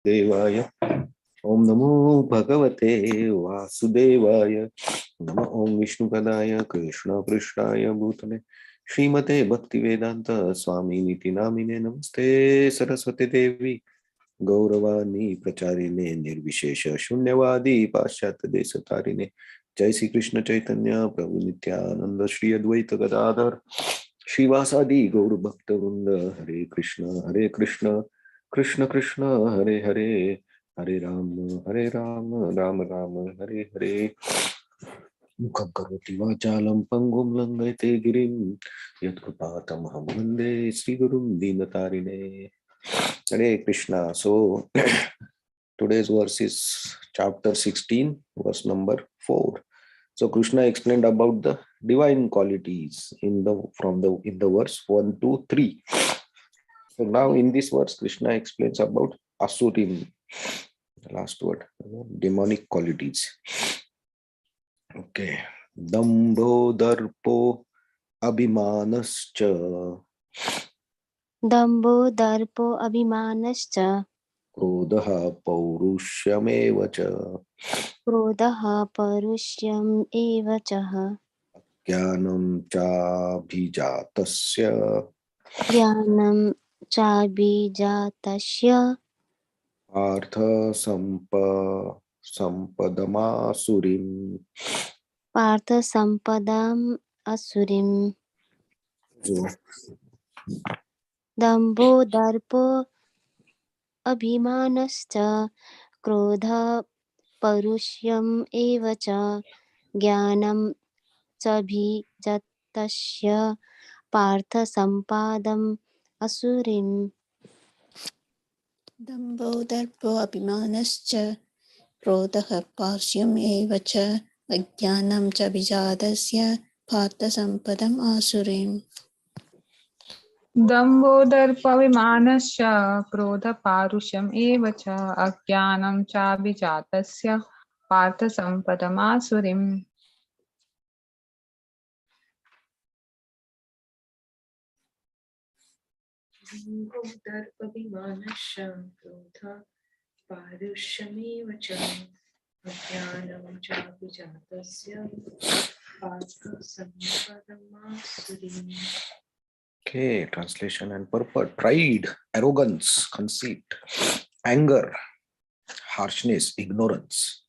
Devaya. Om Namo Bhagavate Vasudevaya. Namo Om Vishnu Padaya Krishna Prishtaya Bhutale Srimate Bhaktivedanta Swami Niti Namine Namaste Saraswati Devi Gauravani Pracharine Nirvishesha Shunyavadi Paschat Desatarine Jai Sri Krishna Chaitanya Prabhu Nityananda Shri Advaita Gadadhar Shivasadi Gaur Bhakta Vrinda Hare Krishna Krishna Krishna Hare Hare Hare Ram Ram Ram Hare Hare Mukhaṁ karoti vācālam pangum langayate girim yadkrupatamaham vande Sri Gurum Dinatarine. Hare Krishna. So today's verse is chapter 16, verse number 4. So Krishna explained about the divine qualities in the verse 1 to 3. So now in this verse, Krishna explains about asurim, the last word, demonic qualities. Okay. Dambho darpo abhimanascha. Dambho darpo abhimanascha. Krodha paurushyameva cha. Krodha parusyam evacha. Jnanam chabhijatasya. Jnanam chabhijatasya. Partha sampadamasurim. Partha sampadam asurim. Dambho darpo abhimanascha. Krodha parusyam evacha. Jnanam chabhijatasya. Partha sampadam asurim. Dambho darpo abhimanascha krodha parsyam evacha ajnanam cha vijadasya partha sampadam asurim. Dambho darpavimanasya krodha parusham evacha ajnanam chabhijatasya partha sampadamasurim. Dambho darpavimanasya krodha parushamevacha ajnanam chabhijatasya partha sampadamasurim. Okay, translation and purport. Pride, arrogance, conceit, anger, harshness, ignorance.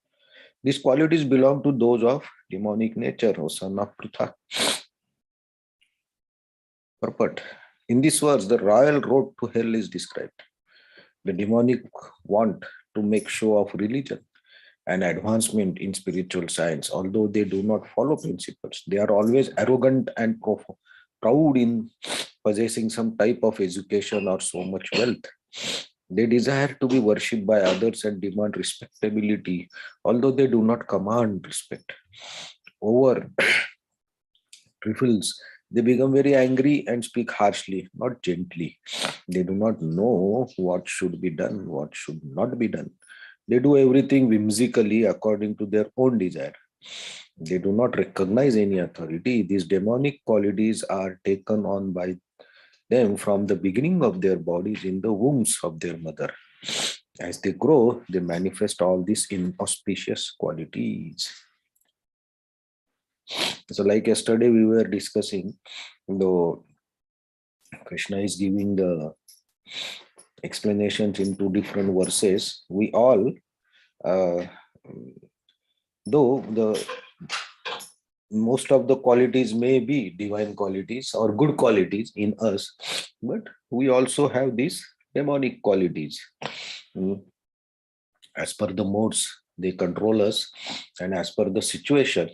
These qualities belong to those of demonic nature, O son of Prutha. Purport. In this verse, the royal road to hell is described. The demonic want to make show of religion and advancement in spiritual science. Although they do not follow principles, they are always arrogant and proud in possessing some type of education or so much wealth. They desire to be worshipped by others and demand respectability, although they do not command respect. Over trifles, they become very angry and speak harshly, not gently. They do not know what should be done, what should not be done. They do everything whimsically according to their own desire. They do not recognize any authority. These demonic qualities are taken on by them from the beginning of their bodies in the wombs of their mother. As they grow, they manifest all these inauspicious qualities. So like yesterday we were discussing, though Krishna is giving the explanations in two different verses, we all, though most of the qualities may be divine qualities or good qualities in us, but we also have these demonic qualities. As per the modes, they control us, and as per the situation,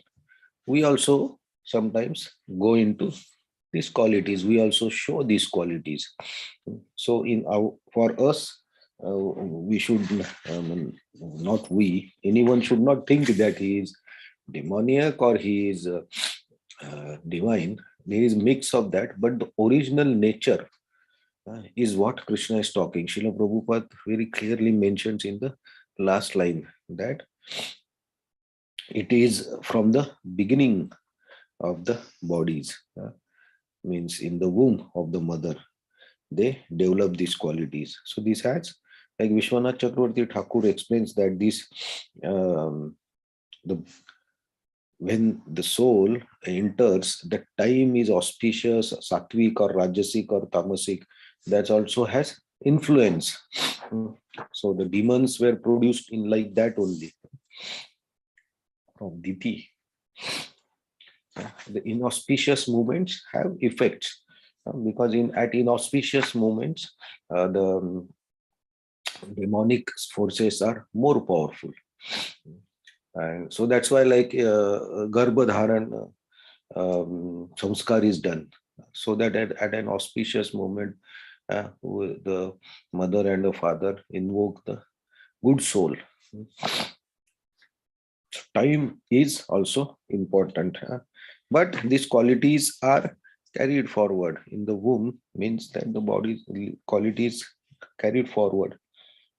we also sometimes go into these qualities. We also show these qualities. So for us, we should not anyone should not think that he is demoniac or he is divine. There is mix of that, but the original nature is what Krishna is talking. Srila Prabhupada very clearly mentions in the last line that it is from the beginning of the bodies, means in the womb of the mother, they develop these qualities. So this has Like Vishwanath Chakravarti Thakur explains that this when the soul enters, the time is auspicious, sattvic or rajasic or tamasic. That also has influence. So the demons were produced in like that only from Diti. The inauspicious movements have effects because at inauspicious moments the demonic forces are more powerful, and so that's why like garbhadharan samskar is done, so that at an auspicious moment the mother and the father invoke the good soul. Time is also important, but these qualities are carried forward in the womb, means that the body's qualities carried forward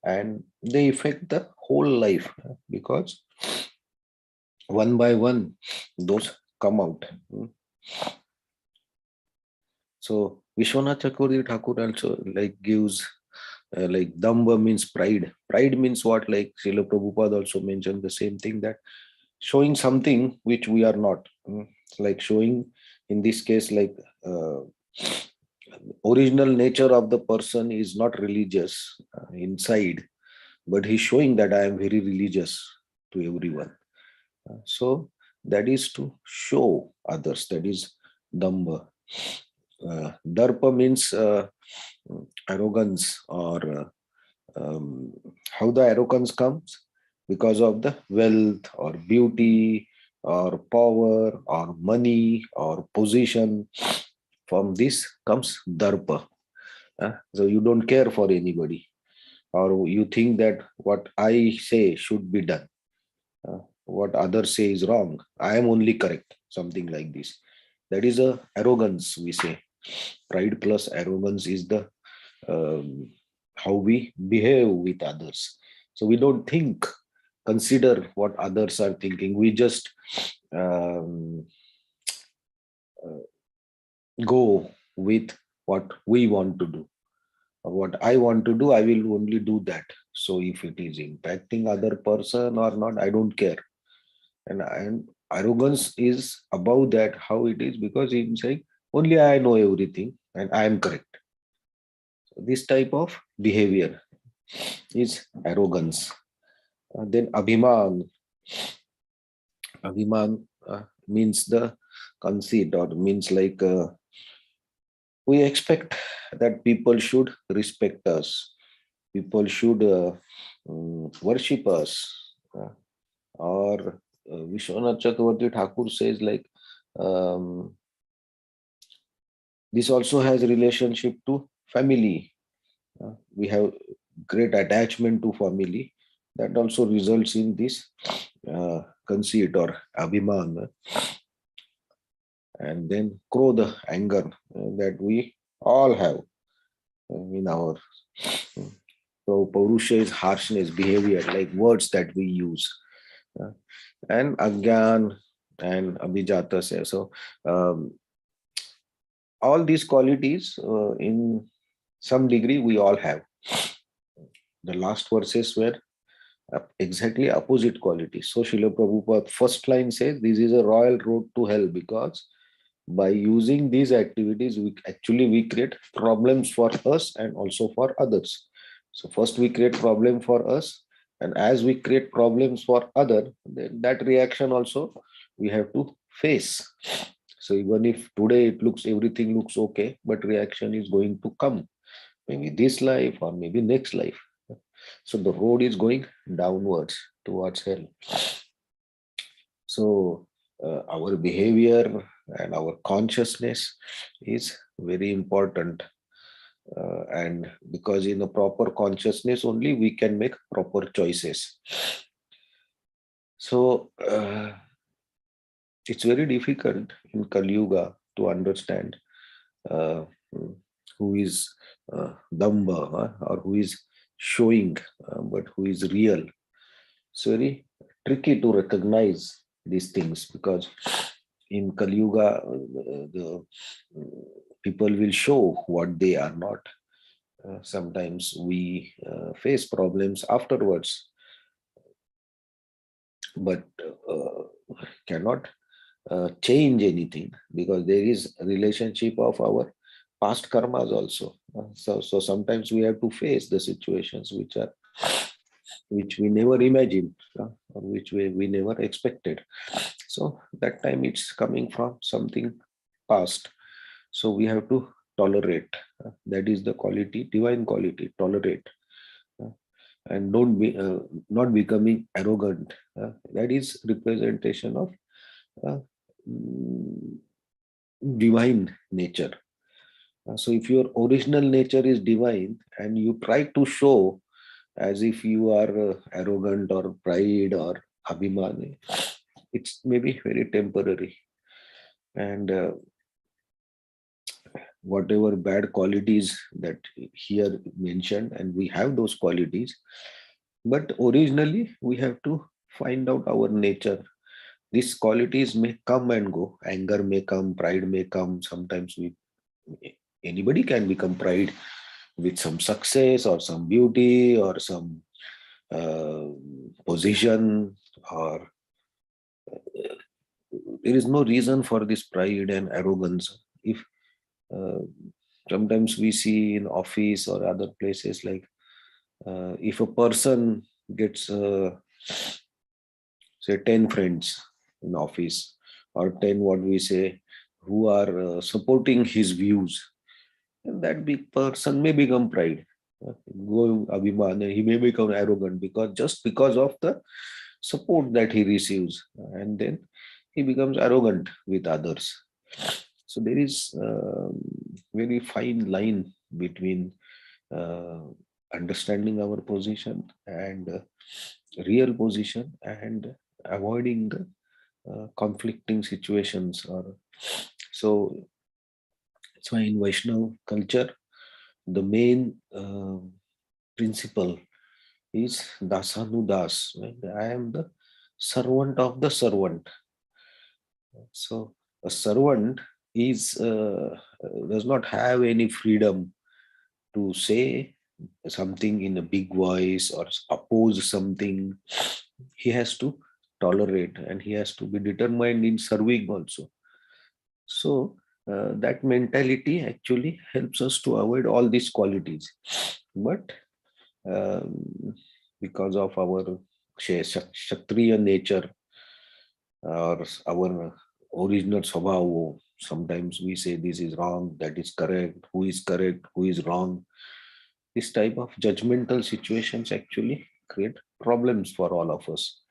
and they affect the whole life, because one by one those come out. So Vishwanath Chakravarti Thakur also like gives like damba means pride. Pride means what? Like Srila Prabhupada also mentioned the same thing, that showing something which we are not. Like showing, in this case, like original nature of the person is not religious inside, but he's showing that I am very religious to everyone. So that is to show others. That is damba. Darpa means arrogance, or how the arrogance comes because of the wealth or beauty or power or money or position. From this comes darpa. So you don't care for anybody, or you think that what I say should be done, what others say is wrong, I am only correct, something like this. That is a arrogance, we say. Pride plus arrogance is the how we behave with others. So we don't think, consider what others are thinking. We just um, go with what we want to do. What I want to do, I will only do that. So if it is impacting other person or not, I don't care. And arrogance is about that, how it is, because it's like only I know everything and I am correct. So this type of behavior is arrogance. Then abhiman. Abhiman means the conceit, or means like we expect that people should respect us, people should worship us, or Vishwanath Chakravarti Thakur says like this also has relationship to family. We have great attachment to family, that also results in this conceit or abhiman. And then krodha, anger, that we all have in our. So paurusha is harshness, behavior, like words that we use. And agyan and abhijatasya. So all these qualities in some degree we all have. The last verses were exactly opposite qualities. So Srila Prabhupada first line says this is a royal road to hell, because by using these activities we create problems for us and also for others. So first we create problem for us, and as we create problems for other, then that reaction also we have to face. So even if today everything looks okay, but reaction is going to come, maybe this life or maybe next life. So the road is going downwards towards hell. So our behavior and our consciousness is very important. And because in a proper consciousness only we can make proper choices. So it's very difficult in Kali Yuga to understand who is Damba, or who is showing, but who is real. It's very tricky to recognize these things, because in Kali Yuga, the people will show what they are not. Sometimes we face problems afterwards, but cannot change anything, because there is a relationship of our past karmas also. So sometimes we have to face the situations which we never imagined, or which we never expected. So that time it's coming from something past. So we have to tolerate. That is the quality, divine quality, tolerate. Uh, and don't be not becoming arrogant. That is representation of uh, mm, divine nature. So if your original nature is divine and you try to show as if you are arrogant or pride or abhiman, it's maybe very temporary. And whatever bad qualities that here mentioned, and we have those qualities, but originally we have to find out our nature. These qualities may come and go. Anger may come, pride may come. Sometimes anybody can become pride with some success or some beauty or some uh, position, or there is no reason for this pride and arrogance. If uh, sometimes we see in office or other places, like if a person gets say 10 friends in office, or 10 what we say who are supporting his views, and that big person may become pride, go abhiman, he may become arrogant, because just because of the support that he receives, and then he becomes arrogant with others. So there is very fine line between uh, understanding our position and real position, and avoiding the conflicting situations. Or so that's why in Vaishnav culture the main principle is dasanudas. I am the servant of the servant. So a servant is does not have any freedom to say something in a big voice or oppose something. He has to tolerate, and he has to be determined in serving also. So that mentality actually helps us to avoid all these qualities. But um, because of our Kshatriya nature, or our original swabhava, sometimes we say this is wrong, that is correct, who is wrong. This type of judgmental situations actually create problems for all of us,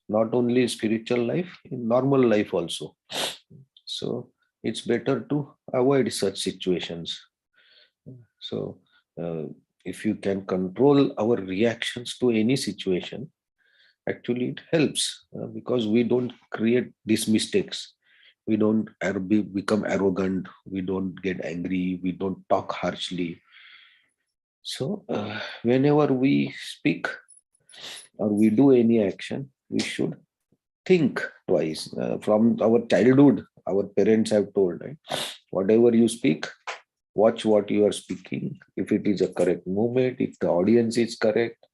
not only spiritual life, in normal life also. So it's better to avoid such situations. So if you can control our reactions to any situation, actually it helps, because we don't create these mistakes. We don't become arrogant, we don't get angry, we don't talk harshly. So whenever we speak or we do any action, we should think twice. From our childhood, our parents have told, right? Whatever you speak, watch what you are speaking, if it is a correct moment, if the audience is correct,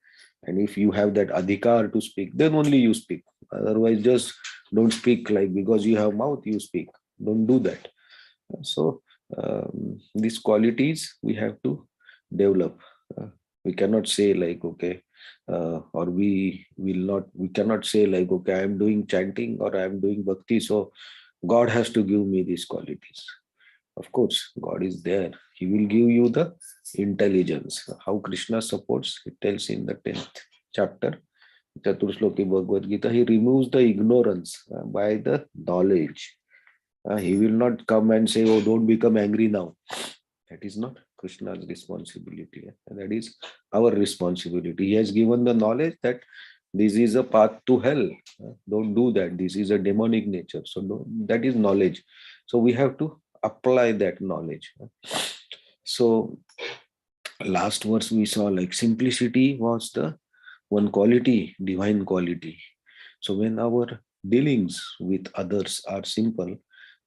and if you have that adhikar to speak, then only you speak. Otherwise, just don't speak, like because you have mouth you speak. Don't do that. So these qualities we have to develop. We cannot say like, okay, or we cannot say like, okay, I am doing chanting or I am doing bhakti, so God has to give me these qualities. Of course, God is there. He will give you the intelligence. How Krishna supports, it tells in the 10th chapter, Chaturshloki Bhagavad Gita, he removes the ignorance by the knowledge. He will not come and say, oh, don't become angry now. That is not Krishna's responsibility. That is our responsibility. He has given the knowledge that this is a path to hell. Don't do that. This is a demonic nature. So that is knowledge. So we have to apply that knowledge. So last verse we saw, like, simplicity was the one quality, divine quality. So when our dealings with others are simple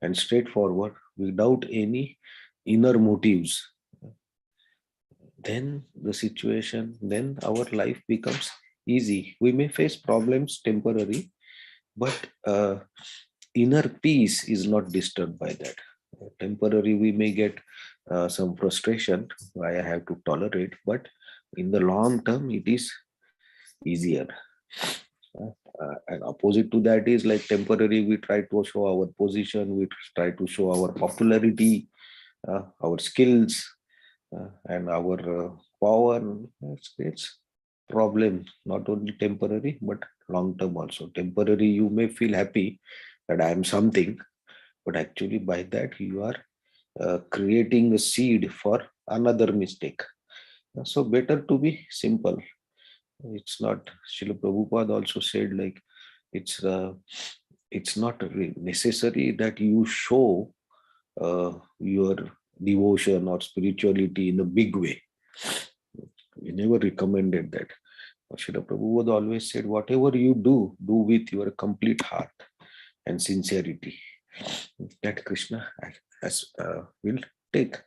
and straightforward, without any inner motives, then the situation, then our life becomes easy. We may face problems temporary, but inner peace is not disturbed by that. Temporary, we may get some frustration, why I have to tolerate, but in the long term, it is easier. And opposite to that is like temporary, we try to show our position, we try to show our popularity, our skills, and our power. It's problem, not only temporary, but long term also. Temporary, you may feel happy that I am something, but actually by that you are creating a seed for another mistake. So better to be simple. It's not, Srila Prabhupada also said, like it's not necessary that you show your devotion or spirituality in a big way. We never recommended that. Srila Prabhupada always said, whatever you do, do with your complete heart and sincerity. That Krishna will take.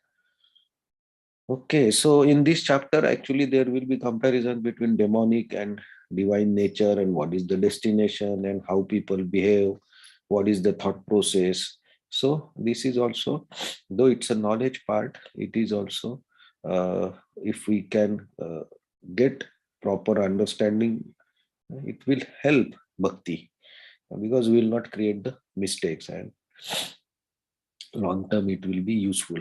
Okay, so in this chapter, actually, there will be comparison between demonic and divine nature, and what is the destination and how people behave, what is the thought process. So this is also, though it's a knowledge part, it is also, if we can get proper understanding, it will help bhakti, because we will not create the mistakes, and long term it will be useful.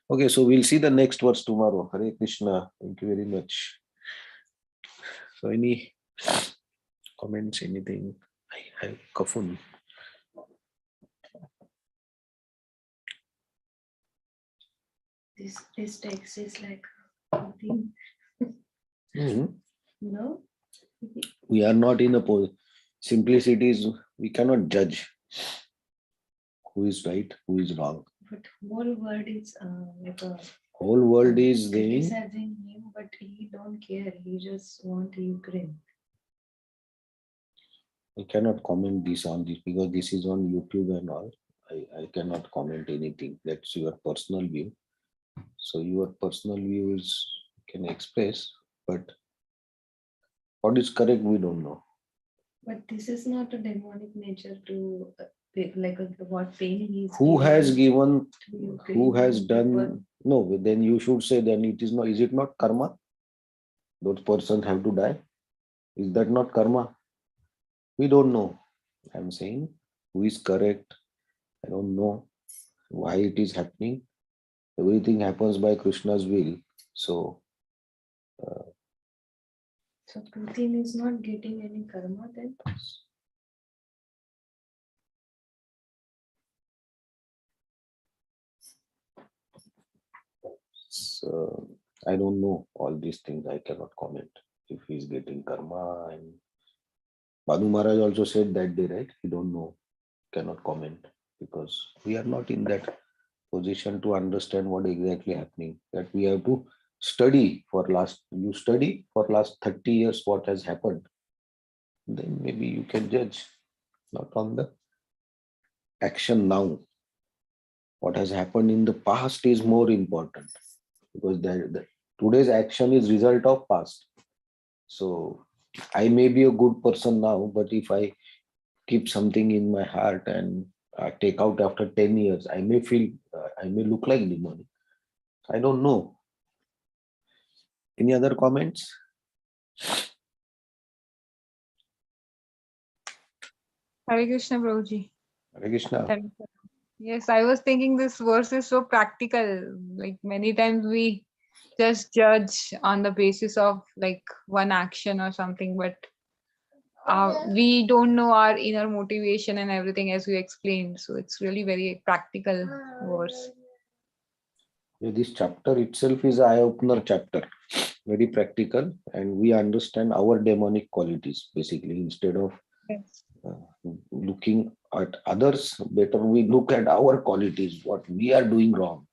Okay, so we'll see the next verse tomorrow. Hare Krishna. Thank you very much. So any comments, anything? I have kafun. This text is like something, no? We are not in a simplicity is, we cannot judge who is right, who is wrong. But whole world is like a Whole world is saying, criticizing him, but he don't care. He just want Ukraine. I cannot comment this on this because this is on YouTube and all. I cannot comment anything. That's your personal view. So your personal view is can express, but what is correct, we don't know. But this is not a demonic nature to like what pain he is. Who has given, to Ukraine who has people. done? No, then you should say, then it is not. Is it not karma? Those persons have to die. Is that not karma? We don't know. I'm saying who is correct. I don't know why it is happening. Everything happens by Krishna's will. So Putin is not getting any karma then? So I don't know all these things. I cannot comment if he is getting karma. And Badu Maharaj also said that day, right? We don't know, cannot comment, because we are not in that position to understand what exactly happening. That we have to study for last 30 years what has happened. Then maybe you can judge, not on the action now. What has happened in the past is more important, because today's action is result of past. So I may be a good person now, but if I keep something in my heart and take out after 10 years, I may look like demonic. I don't know. Any other comments? Hare Krishna, Prabhuji. Hare Krishna. Thank you. Yes, I was thinking this verse is so practical. Like many times we just judge on the basis of like one action or something, but we don't know our inner motivation and everything, as you explained. So it's really very practical verse. Yeah, this chapter itself is an eye-opener chapter, very practical, and we understand our demonic qualities basically. Instead of Yes. looking at others, better we look at our qualities, what we are doing wrong.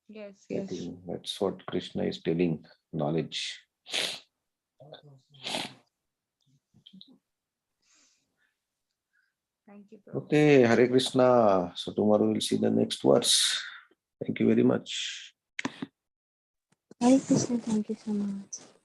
Yes, I yes. think that's what Krishna is telling, knowledge. Thank you, Prabhuji. Okay, Hare Krishna. So tomorrow we'll see the next verse. Thank you very much. Hare Krishna, thank you so much.